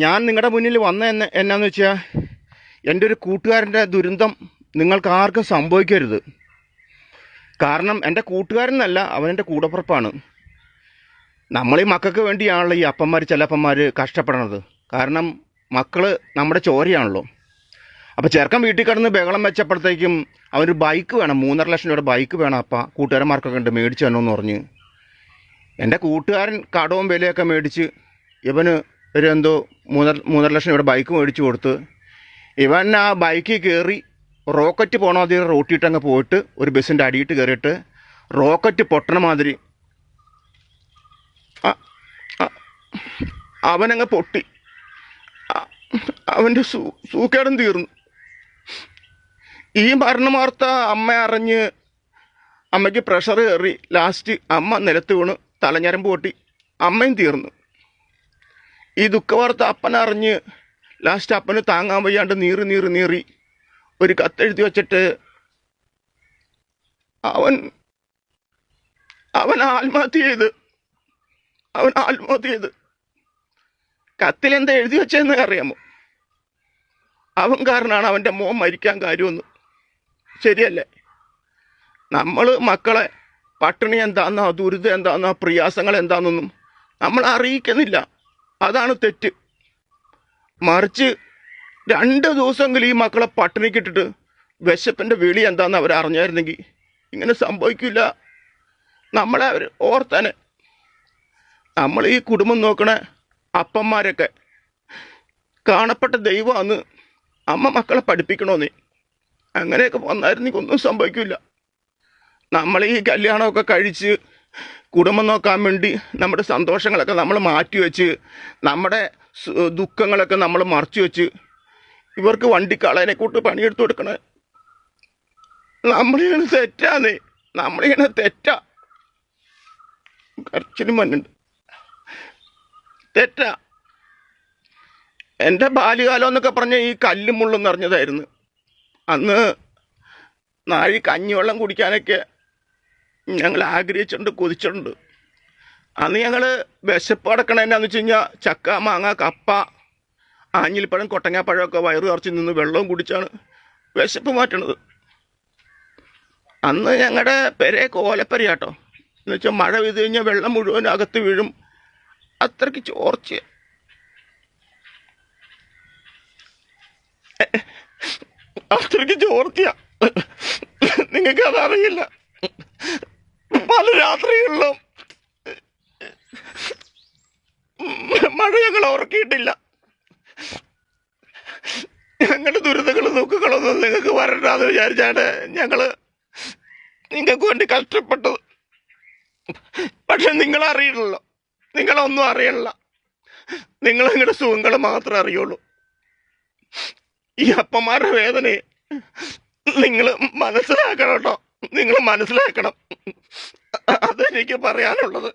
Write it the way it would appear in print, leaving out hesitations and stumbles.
ഞാൻ നിങ്ങളുടെ മുന്നിൽ വന്ന എന്നാന്ന് വെച്ചാൽ എൻ്റെ ഒരു കൂട്ടുകാരൻ്റെ ദുരന്തം നിങ്ങൾക്ക് ആർക്കും സംഭവിക്കരുത്. കാരണം എൻ്റെ കൂട്ടുകാരനല്ല, അവനെൻ്റെ കൂടപ്പുറപ്പാണ്. നമ്മളീ മക്കൾക്ക് വേണ്ടിയാണല്ലോ ഈ അപ്പന്മാർ ചില അപ്പന്മാർ കഷ്ടപ്പെടണത്. കാരണം മക്കൾ നമ്മുടെ ചോരയാണല്ലോ. അപ്പോൾ ചെറുക്കൻ വീട്ടിൽ കിടന്ന് ബഹളം വെച്ചപ്പോഴത്തേക്കും അവനൊരു ബൈക്ക് വേണം, 3.5 ലക്ഷം രൂപയുടെ ബൈക്ക് വേണം. അപ്പം കൂട്ടുകാരന്മാർക്കൊക്കെ ഉണ്ട്, മേടിച്ചു തന്നെന്ന് പറഞ്ഞ് എൻ്റെ കൂട്ടുകാരൻ കടവും വിലയൊക്കെ മേടിച്ച് ഇവന് ഒരു എന്തോ 3.5 ലക്ഷം രൂപയുടെ ബൈക്ക് മേടിച്ച് കൊടുത്ത് ഇവൻ ആ ബൈക്കിൽ കയറി റോക്കറ്റ് പോകണ മാതിരി റോട്ടിയിട്ടങ്ങ് പോയിട്ട് ഒരു ബസ്സിൻ്റെ അടിയിട്ട് കയറിയിട്ട് റോക്കറ്റ് പൊട്ടണ മാതിരി അവനങ്ങ് പൊട്ടി. അവൻ്റെ സൂക്കേടും തീർന്നു. ഈ മരണവാർത്ത അമ്മ അറിഞ്ഞ് അമ്മയ്ക്ക് പ്രഷർ കയറി. ലാസ്റ്റ് അമ്മ നിലത്ത് വീണ് തലഞ്ഞരമ്പ് പൊട്ടി, അമ്മയും തീർന്നു. ഈ ദുഃഖവാർത്ത അപ്പനറിഞ്ഞ് ലാസ്റ്റ് അപ്പന് താങ്ങാൻ വയ്യാണ്ട് നീറി ഒരു കത്തെഴുതി വച്ചിട്ട് അവൻ ആത്മഹത്യ ചെയ്ത് കത്തിലെന്താ എഴുതി വെച്ചതെന്ന് അറിയാമോ? അവൻ കാരണമാണ് അവൻ്റെ മോൻ മരിക്കാൻ കാര്യമൊന്നും. ശരിയല്ലേ? നമ്മൾ മക്കളെ പട്ടിണി എന്താണെന്നോ ദുരിതം എന്താണെന്നോ പ്രയാസങ്ങൾ എന്താണെന്നൊന്നും നമ്മൾ അറിയിക്കുന്നില്ല. അതാണ് തെറ്റ്. മറിച്ച് 2 ദിവസമെങ്കിലും ഈ മക്കളെ പട്ടിണിക്കിട്ടിട്ട് വിശപ്പിൻ്റെ വിളി എന്താണെന്ന് അവർ അറിഞ്ഞായിരുന്നെങ്കിൽ ഇങ്ങനെ സംഭവിക്കില്ല. നമ്മളെ അവർ ഓർത്താനെ. നമ്മൾ ഈ കുടുംബം നോക്കണ അപ്പന്മാരൊക്കെ കാണപ്പെട്ട ദൈവമാണ്. അമ്മ മക്കളെ പഠിപ്പിക്കണമെന്നേ. അങ്ങനെയൊക്കെ വന്നായിരുന്നെങ്കിൽ ഒന്നും സംഭവിക്കില്ല. നമ്മൾ ഈ കല്യാണമൊക്കെ കഴിച്ച് കുടുംബം നോക്കാൻ വേണ്ടി നമ്മുടെ സന്തോഷങ്ങളൊക്കെ നമ്മൾ മാറ്റിവെച്ച് നമ്മുടെ ദുഃഖങ്ങളൊക്കെ നമ്മൾ മറച്ചു വെച്ച് ഇവർക്ക് വണ്ടിക്കാളതിനെ കൂട്ട് പണിയെടുത്ത് കൊടുക്കണേ. നമ്മളിങ്ങനെ തെറ്റാന്നേ, നമ്മളിങ്ങനെ തെറ്റാ. കരച്ചിലും മണ്ണുണ്ട്, തെറ്റാ. എൻ്റെ ബാല്യകാലം എന്നൊക്കെ പറഞ്ഞ ഈ കല്ലും മുള്ളും നിറഞ്ഞതായിരുന്നു. അന്ന് നാഴി കഞ്ഞിവെള്ളം കുടിക്കാനൊക്കെ ഞങ്ങൾ ആഗ്രഹിച്ചിട്ടുണ്ട്, കൊതിച്ചിട്ടുണ്ട്. അന്ന് ഞങ്ങൾ വിശപ്പ് അടക്കണ എന്നാന്ന് വെച്ച് കഴിഞ്ഞാൽ ചക്ക, മാങ്ങ, കപ്പ, ആഞ്ഞിലിപ്പഴം, കൊട്ടങ്ങാപ്പഴമൊക്കെ വയറ് നിറച്ച് നിന്ന് വെള്ളവും കുടിച്ചാണ് വിശപ്പ് മാറ്റണത്. അന്ന് ഞങ്ങളുടെ പെരേ കോലപ്പരയാട്ടോ. എന്ന് വെച്ചാൽ മഴ പെയ്ത് കഴിഞ്ഞാൽ വെള്ളം മുഴുവൻ അകത്ത് വീഴും. അത്രയ്ക്ക് ചോർച്ച. അത്രയ്ക്ക് ചോർച്ചയാ. നിങ്ങൾക്ക് അതറിയില്ല. പല രാത്രികളിലും മഴ ഞങ്ങൾ ഉറക്കിയിട്ടില്ല. ഞങ്ങളുടെ ദുരിതങ്ങളും ദുഃഖങ്ങളൊന്നും നിങ്ങൾക്ക് വരണ്ടാന്ന് വിചാരിച്ചാണ് ഞങ്ങൾ നിങ്ങൾക്ക് വേണ്ടി കഷ്ടപ്പെട്ടത്. പക്ഷെ നിങ്ങളറിയില്ലല്ലോ, നിങ്ങളൊന്നും അറിയണില്ല. നിങ്ങൾ നിങ്ങളുടെ സുഖങ്ങൾ മാത്രമേ അറിയുള്ളൂ. ഈ അപ്പന്മാരുടെ വേദനയെ നിങ്ങൾ മനസ്സിലാക്കണം കേട്ടോ. നിങ്ങൾ മനസ്സിലാക്കണം. അതെനിക്ക് പറയാനുള്ളത്.